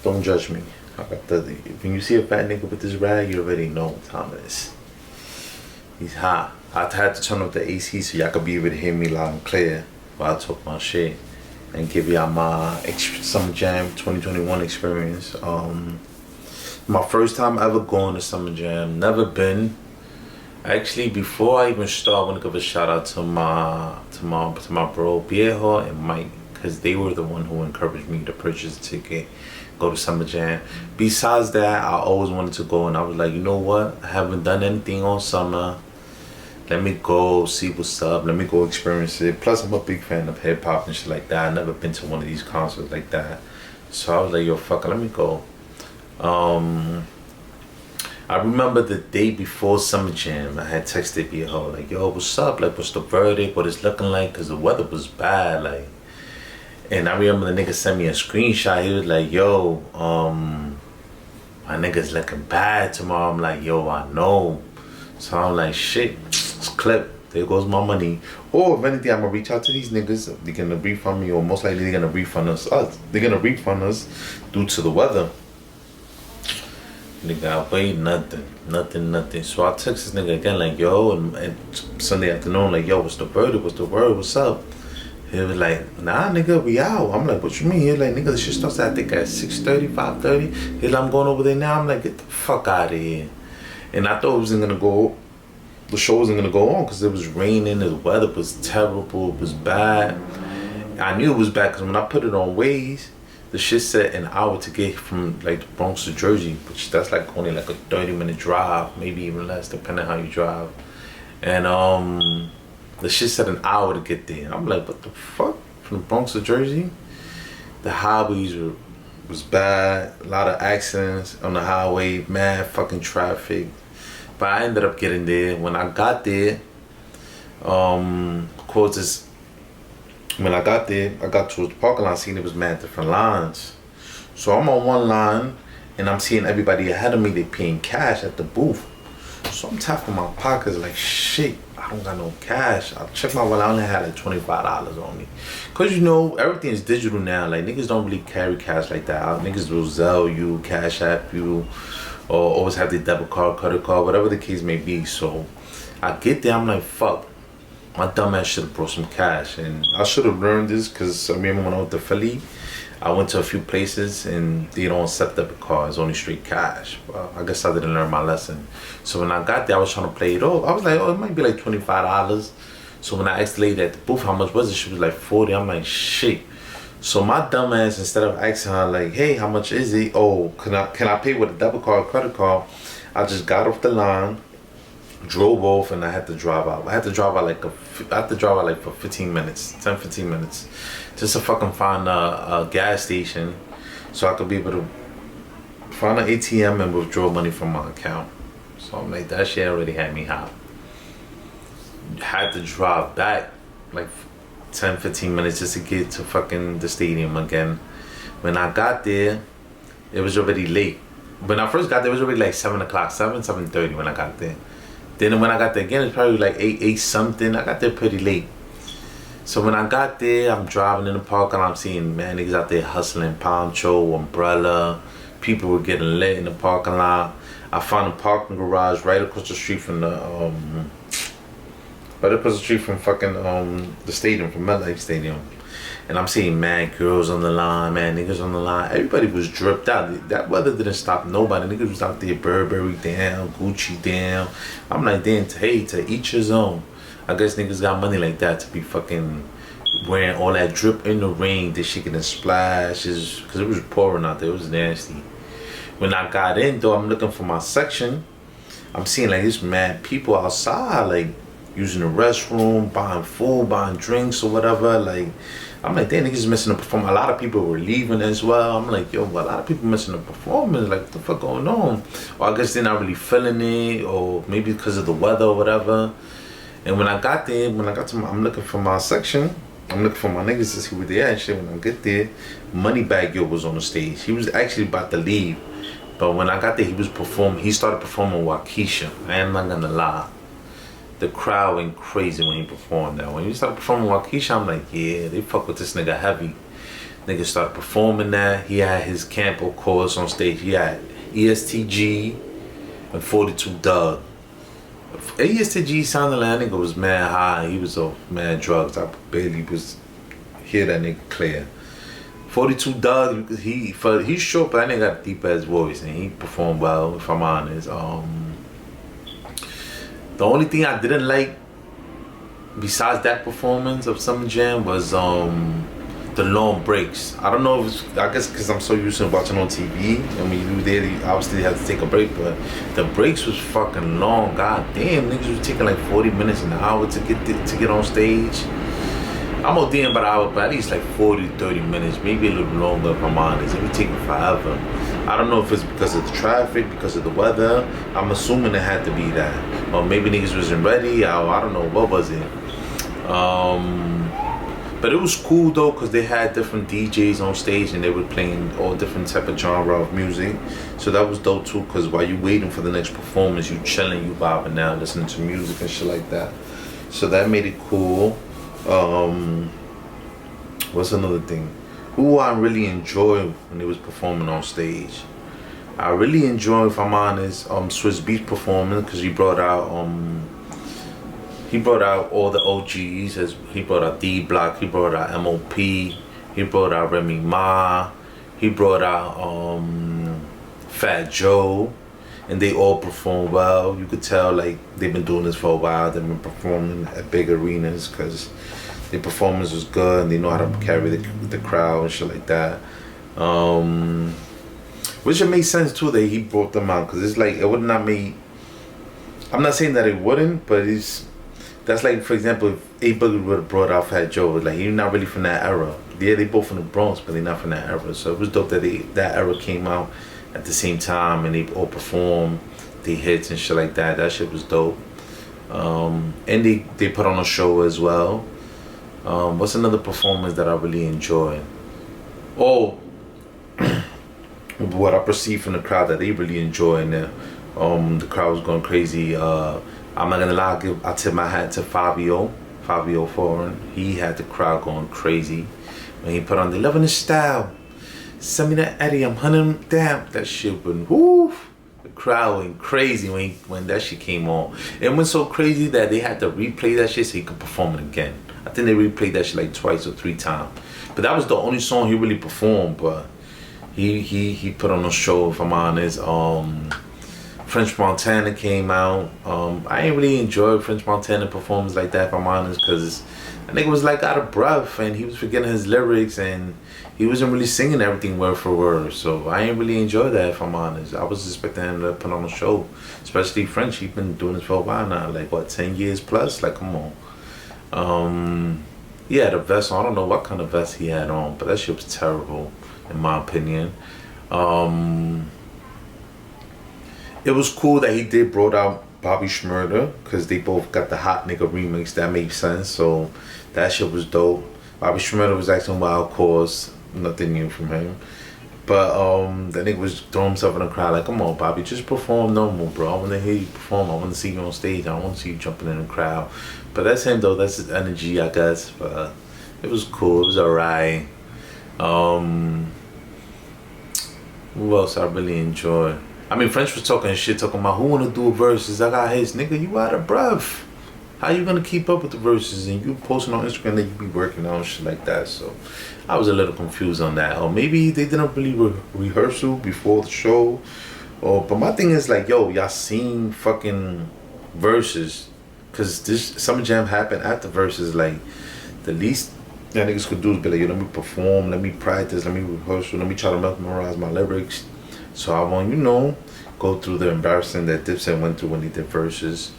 Don't judge me. I got the, when you see a fat nigga with this rag, you already know what time it is. He's hot. I had to turn up the AC so y'all could be able to hear me loud and clear while I talk my shit and give y'all my Summer Jam 2021 experience. My first time ever going to Summer Jam. Never been. Actually, before I even start, I want to give a shout out to my bro Viejo and Mike, because they were the one who encouraged me to purchase a ticket, go to Summer Jam. Besides that, I always wanted to go, and I was like, you know what? I haven't done anything all summer. Let me go see what's up. Let me go experience it. Plus, I'm a big fan of hip hop and shit like that. I've never been to one of these concerts like that. So I was like, yo, fuck it, let me go. I remember the day before Summer Jam, I had texted Viejo, like, yo, what's up? Like, what's the verdict? What it's looking like? Because the weather was bad, like. And I remember the nigga sent me a screenshot. He was like, yo, my nigga's looking bad tomorrow. I'm like, yo, I know. So I'm like, shit, it's clip. There goes my money. Or if anything, I'm gonna reach out to these niggas. They're gonna refund me, or most likely they're gonna refund us. They're gonna refund us due to the weather. Nigga, I wait nothing. So I text this nigga again, like, yo, and Sunday afternoon, like, yo, what's the verdict? What's the word? What's up? He was like, nah, nigga, we out. I'm like, what you mean? He was like, nigga, the shit starts I think at 6:30, 5:30. He's like, I'm going over there now. I'm like, get the fuck out of here. And I thought it wasn't gonna go, the show wasn't gonna go on because it was raining, the weather was terrible, it was bad. I knew it was bad because when I put it on Waze, the shit said an hour to get from like the Bronx to Jersey, which that's like only like a 30-minute drive, maybe even less, depending how you drive. And the shit said an hour to get there. I'm like, what the fuck? From the Bronx to Jersey? The highways was bad, a lot of accidents on the highway, mad fucking traffic. But I ended up getting there. When I got there, when I got there, I got towards the parking lot, seeing it was mad different lines. So I'm on one line, and I'm seeing everybody ahead of me, they paying cash at the booth. So I'm tapping my pockets like, shit, I don't got no cash. I checked my wallet, I only had like $25 on me. Cause you know, everything is digital now. Like niggas don't really carry cash like that. Niggas will Zelle you, Cash App you, or always have their debit card, credit card, whatever the case may be. So I get there, I'm like, fuck. My dumb ass should have brought some cash, and I should have learned this because I remember when I went to Philly, I went to a few places and they don't accept debit cards, only straight cash. Well, I guess I didn't learn my lesson. So when I got there, I was trying to play it off. I was like, oh, it might be like $25. So when I asked the lady at the booth how much was it, she was like 40. I'm like, shit. So my dumb ass, instead of asking her like, hey, how much is it? Oh, can I pay with a debit card, credit card? I just got off the line, drove off, and I had to drive out. I had to drive out like for 15 minutes, 10-15 minutes, just to fucking find a gas station so I could be able to find an ATM and withdraw money from my account. So I'm like, that shit already had me hot. Had to drive back like 10-15 minutes just to get to fucking the stadium again. When I got there, it was already late. When I first got there, it was already like 7 o'clock, 7:30 when I got there. Then when I got there again, it's probably like 8 something. I got there pretty late. So when I got there, I'm driving in the park and I'm seeing niggas out there hustling, poncho, umbrella. People were getting lit in the parking lot. I found a parking garage right across the street from fucking the stadium, from MetLife Stadium. And I'm seeing mad girls on the line, mad niggas on the line. Everybody was dripped out. That weather didn't stop nobody. Niggas was out there Burberry down, Gucci down. I'm like, damn, hey, to each his own. I guess niggas got money like that to be fucking wearing all that drip in the rain. This shit getting splashes. Because it was pouring out there. It was nasty. When I got in, though, I'm looking for my section. I'm seeing like this mad people outside, like using the restroom, buying food, buying drinks or whatever. Like, I'm like, damn, niggas missing the performance. A lot of people were leaving as well. I'm like, yo, a lot of people missing the performance. Like, what the fuck going on? Or I guess they're not really feeling it, or maybe because of the weather or whatever. And when I got there, I'm looking for my section. I'm looking for my niggas to see where they at. Shit, when I get there, Moneybagg Yo was on the stage. He was actually about to leave, but when I got there, he started performing Waukesha. I am not gonna lie. The crowd went crazy when he performed that. When he started performing Waukesha, I'm like, yeah, they fuck with this nigga heavy. Nigga started performing that. He had his camp, of course, on stage. He had ESTG and 42 Dugg. ESTG sounded like that nigga was mad high. He was off mad drugs. I barely was hear that nigga clear. 42 Dugg, he's short, but that nigga got a deep ass voice and he performed well, if I'm honest. The only thing I didn't like besides that performance of Summer Jam was the long breaks. I don't know if it's, I guess because I'm so used to watching on TV, and when you do there, you obviously have to take a break, but the breaks was fucking long. God damn, niggas was taking like 40 minutes, an hour to get on stage. I'm ODing about an hour, but at least like 40, 30 minutes, maybe a little longer if I'm honest. It was taking forever. I don't know if it's because of the traffic, because of the weather. I'm assuming it had to be that. Or maybe niggas wasn't ready. I don't know, what was it? But it was cool though, because they had different DJs on stage and they were playing all different type of genre of music. So that was dope too, because while you waiting for the next performance, you chilling, you vibing out, listening to music and shit like that. So that made it cool. What's another thing? Who I really enjoyed when they was performing on stage? I really enjoyed, if I'm honest, Swizz Beatz performing, because he brought out all the OGs. As he brought out D Block, he brought out MOP, he brought out Remy Ma, he brought out Fat Joe, and they all performed well. You could tell like they've been doing this for a while. They've been performing at big arenas because their performance was good and they know how to carry the crowd and shit like that. Which it makes sense too that he brought them out, because it's like it would not make. I'm not saying that it wouldn't, but that's like, for example, if A Boogie would have brought out Fat Joe, like he's not really from that era. Yeah, they both from the Bronx, but they're not from that era. So it was dope that that era came out at the same time and they all performed the hits and shit like that. That shit was dope. And they put on a show as well. What's another performance that I really enjoyed? Oh, what I perceived from the crowd that they really enjoyed, and the crowd was going crazy. I'm not gonna lie, I tip my hat to Fabio Foreign. He had the crowd going crazy when he put on the Loving the Style. Send me that Eddie, I'm hunting him down. That shit went woo. The crowd went crazy when that shit came on. It went so crazy that they had to replay that shit so he could perform it again. I think they replayed that shit like twice or 3 times. But that was the only song he really performed. But he put on a show, if I'm honest. French Montana came out. I ain't really enjoyed French Montana performance like that, if I'm honest, because that nigga was like out of breath and he was forgetting his lyrics and he wasn't really singing everything word for word. So I ain't really enjoyed that, if I'm honest. I was expecting him to put on a show, especially French. He's been doing this for a while now, like what, 10 years plus? Like, come on. He had a vest on. I don't know what kind of vest he had on, but that shit was terrible, in my opinion. It was cool that he did brought out Bobby Shmurda, because they both got the Hot Nigga remix. That made sense, so that shit was dope. Bobby Shmurda was acting wild, of course, nothing new from him. But that nigga was throwing himself in the crowd like, come on, Bobby, just perform normal, bro. I want to hear you perform. I want to see you on stage. I don't want to see you jumping in the crowd. But that's him, though. That's his energy, I guess. But it was cool. It was alright. Who else I really enjoyed? I mean, French was talking shit, talking about who wanna do a verses. I got his. Nigga, you out of breath. How you gonna keep up with the verses? And you posting on Instagram that you be working on shit like that. So I was a little confused on that. Or maybe they didn't really rehearsal before the show. But my thing is like, yo, y'all seen fucking verses, cause this Summer Jam happened after verses. Like the least y'all niggas could do is be like, yo, let me perform, let me practice, let me rehearsal, let me try to memorize my lyrics. So I want, go through the embarrassing that Dipset went through when he did verses.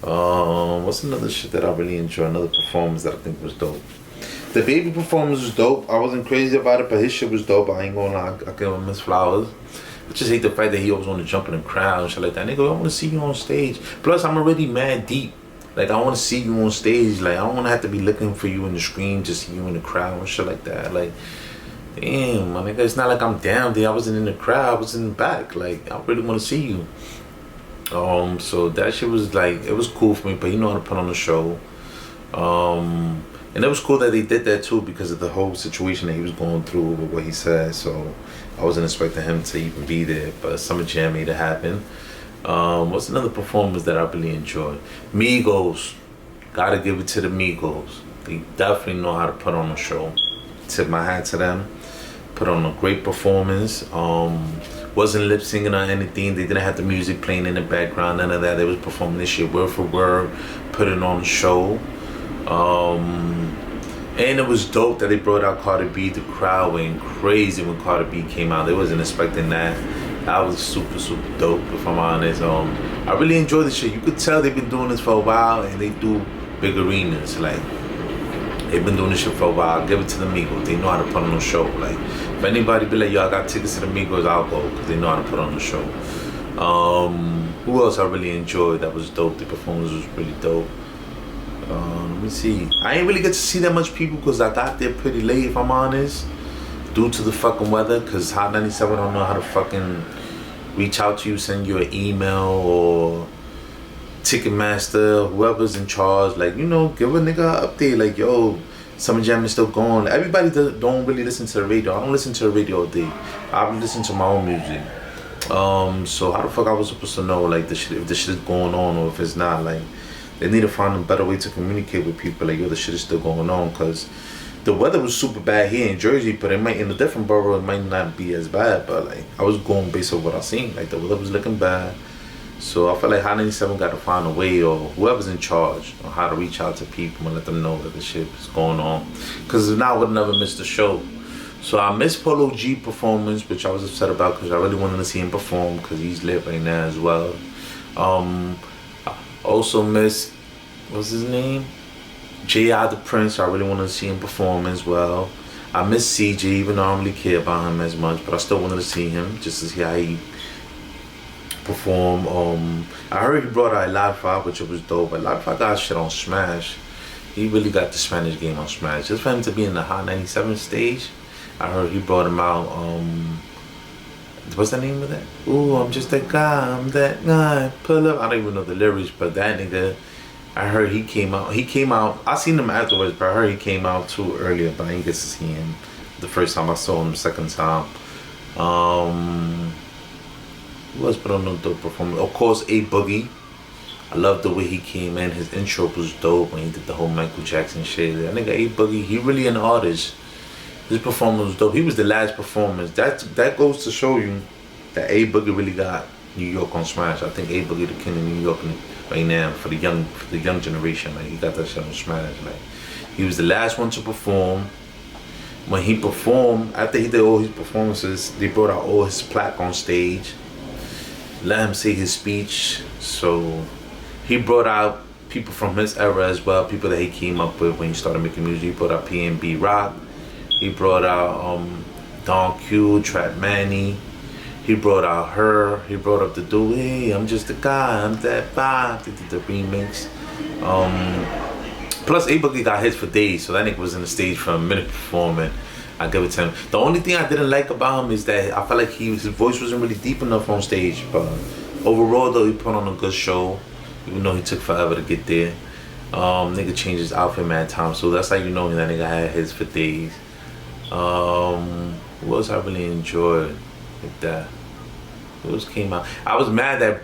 What's another shit that I really enjoyed? Another performance that I think was dope. The Baby performance was dope. I wasn't crazy about it, but his shit was dope. I ain't gonna lie, I give him Miss Flowers. I just hate the fact that he always want to jump in the crowd and shit like that. Nigga, I want to see you on stage. Plus, I'm already mad deep. Like, I want to see you on stage. Like, I don't want to have to be looking for you in the screen to see you in the crowd and shit like that. Like, damn, my nigga, it's not like I'm down there. I wasn't in the crowd, I was in the back. Like, I really want to see you. So that shit was like, it was cool for me, but he know how to put on a show. And it was cool that they did that too because of the whole situation that he was going through with what he said. So I wasn't expecting him to even be there, but Summer Jam made it happen. What's another performance that I really enjoyed? Migos. Gotta give it to the Migos. They definitely know how to put on a show. Tip my hat to them. Put on a great performance. Wasn't lip singing or anything. They didn't have the music playing in the background, none of that. They was performing this shit word for word, putting on a show. And it was dope that they brought out Cardi B. The crowd went crazy when Cardi B came out. They wasn't expecting that. That was super, super dope, if I'm honest. I really enjoyed the shit. You could tell they've been doing this for a while, and they do big arenas. Like, they've been doing this shit for a while. Give it to the Migos. They know how to put on a show. Like, if anybody be like, yo, I got tickets to the Migos, I'll go, because they know how to put on a show. Who else I really enjoyed that was dope? The performance was really dope. Let me see. I ain't really get to see that much people because I got there pretty late, if I'm honest, due to the fucking weather. Because Hot 97 don't know how to fucking reach out to you, send you an email or Ticketmaster, whoever's in charge. Like, you know, give a nigga an update. Like, yo, Summer Jam is still going. Everybody don't really listen to the radio. I don't listen to the radio all day. I listen to my own music. So how the fuck I was supposed to know like if the shit is going on or if it's not? Like, they need to find a better way to communicate with people. Like, yo, the shit is still going on, because the weather was super bad here in Jersey, but it might, in a different borough, it might not be as bad. But like, I was going based on what I seen. Like, the weather was looking bad. So I feel like Hot 97 got to find a way, or whoever's in charge, on how to reach out to people and let them know that the shit is going on. Because if not, I would never miss the show. So I missed Polo G performance, which I was upset about because I really wanted to see him perform because he's lit right now as well. Also miss, what's his name? J.I. the Prince. I really wanted to see him perform as well. I miss CJ, even though I don't really care about him as much, but I still wanted to see him just to see how he perform. I heard he brought out Elatify, which was dope. Elatify got shit on Smash. He really got the Spanish game on Smash. Just for him to be in the Hot 97 stage, I heard he brought him out. What's the name of that? Ooh, I'm just that guy, I'm that guy, pull up. I don't even know the lyrics, but that nigga, I heard he came out. I seen him afterwards, but I heard he came out too earlier, but I didn't get to see him the first time. I saw him the second time. Who else put on no dope performance? Of course, A Boogie. I love the way he came in. His intro was dope when he did the whole Michael Jackson shit. That nigga A Boogie, he really an artist. His performance was dope. He was the last performance. That goes to show you that A Boogie really got New York on Smash. I think A Boogie the king of New York right now for the young generation. Like, he got that shit on Smash. Like, he was the last one to perform. When he performed, after he did all his performances, they brought out all his plaque on stage, let him say his speech. So he brought out people from his era as well, people that he came up with when he started making music. He brought out PNB Rock. He brought out Don Q, Trap Manny. He brought out her. He brought up the dude, hey, I'm just a guy, I'm that vibe. They did the remix. Plus, A Boogie got hits for days, so that nigga was in the stage for a minute performing. I give it to him. The only thing I didn't like about him is that I felt like his voice wasn't really deep enough on stage. But overall, though, he put on a good show, even though he took forever to get there. Nigga changed his outfit mad times, so that's how you know that nigga had hits for days. What else I really enjoyed like that? What else came out? I was mad that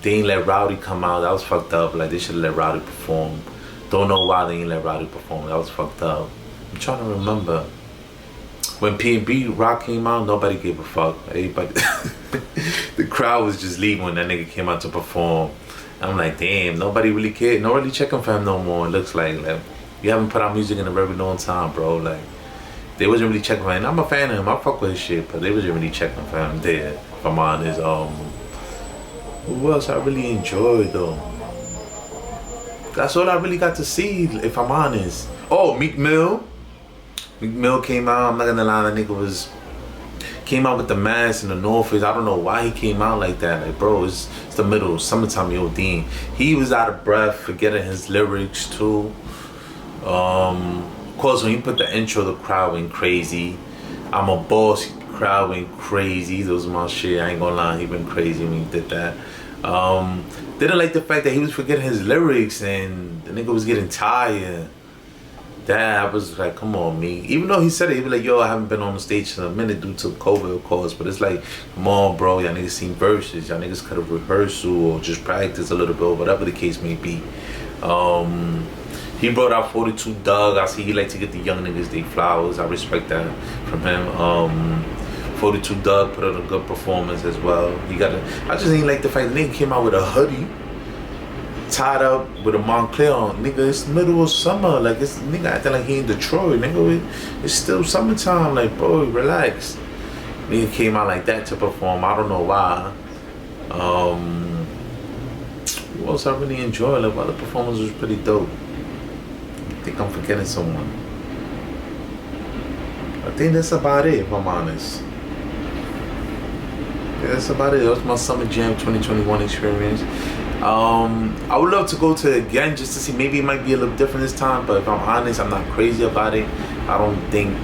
they ain't let Rowdy come out. That was fucked up. Like, they should have let Rowdy perform. Don't know why they ain't let Rowdy perform. That was fucked up. I'm trying to remember. When PNB Rock came out, nobody gave a fuck. Everybody, the crowd was just leaving when that nigga came out to perform. I'm like, damn, nobody really cared. Nobody checking for him no more. It looks like you haven't put out music in a very long time, bro. Like, they wasn't really checking for him. I'm a fan of him. I fuck with his shit, but they wasn't really checking for him there. If I'm honest. Who else I really enjoyed though? That's all I really got to see, if I'm honest. Oh, Meek Mill. Meek Mill came out. I'm not gonna lie, that nigga came out with the mask and the North Face. I don't know why he came out like that. Like, bro, it's the middle of summertime, yo, Dean. He was out of breath, forgetting his lyrics too. Of course, when he put the intro, the crowd went crazy. I'm a boss, crowd went crazy. Those was my shit. I ain't gonna lie, he went crazy when he did that. Didn't like the fact that he was forgetting his lyrics and the nigga was getting tired. That I was like, come on, me. Even though he said it, he was like, yo, I haven't been on the stage in a minute due to COVID, of course. But it's like, come on, bro. Y'all niggas seen verses. Y'all niggas could have rehearsed or just practiced a little bit, or whatever the case may be. He brought out 42 Dugg. I see he like to get the young niggas their flowers. I respect that from him. 42 Dugg put on a good performance as well. I just ain't like the fact that nigga came out with a hoodie tied up with a Montclair on. Nigga, it's middle of summer. Like, it's nigga acting like he in Detroit. Nigga, it's still summertime. Like, bro, relax. Nigga came out like that to perform. I don't know why. What else I really enjoyed? Like, other performance was pretty dope. I think I'm forgetting someone. I think that's about it, if I'm honest. Yeah, that's about it. That was my Summer Jam 2021 experience. I would love to go to it again just to see. Maybe it might be a little different this time, but if I'm honest, I'm not crazy about it. I don't think